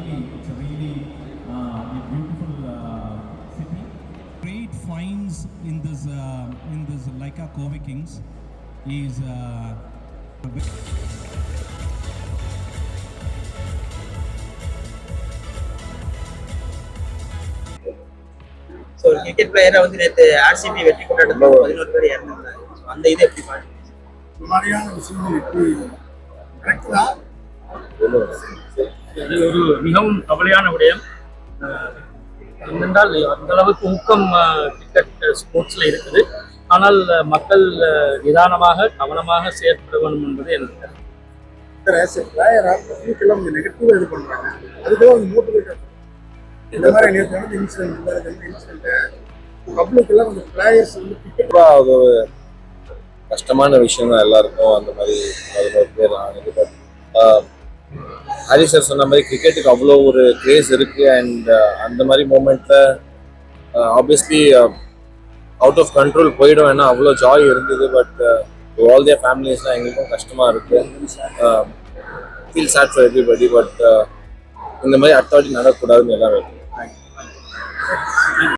It's a really a beautiful city. Great finds in this Leica Cove Kings is so cricket பிளேயரை வந்து நேற்று RCB வெற்றி கொண்டாட்டத்தில் 11 பேர் இறந்துருந்தாங்க. அந்த இதை எப்படி பாருங்க? இந்த மாதிரியான விஷயங்கள் எப்படி கரெக்டா இது ஒரு மிகவும் கவலையான விடயம். என்னென்றால் அந்த அளவுக்கு ஊக்கம் கிரிக்கெட் ஸ்போர்ட்ஸில் இருக்குது. ஆனால் மக்கள் நிதானமாக கவனமாக செயற்பட வேண்டும் என்பது எனக்கு பிளேயரெல்லாம் கொஞ்சம் நெகட்டிவாக இது பண்ணுறாங்க. அதுக்கு வந்து மோட்டிவேட் இந்த மாதிரி நேற்று வந்து இன்சிடென்ட் பப்ளிக் எல்லாம் கொஞ்சம் பிளேயர்ஸ் வந்து கிரிக்கெட் அது ஒரு கஷ்டமான விஷயம் தான் எல்லாருக்கும். அந்த மாதிரி 11 பேர் ஆனது. ஹரி சார் சொன்ன மாதிரி கிரிக்கெட்டுக்கு அவ்வளோ ஒரு கிரேஸ் இருக்குது. அண்ட் அந்த மாதிரி மூமெண்ட்டில் ஆப்வியஸ்லி அவுட் ஆஃப் கண்ட்ரோல் போயிடும். ஏன்னா அவ்வளோ ஜாய் இருந்தது. பட் ஆல் தியர் ஃபேமிலிஸ்லாம் எங்களுக்கும் கஷ்டமாக இருக்குது. Feel sad for everybody. But இந்த மாதிரி அடுத்த வாட்டி நடக்கக்கூடாதுன்னு எல்லாம் வைக்கணும்.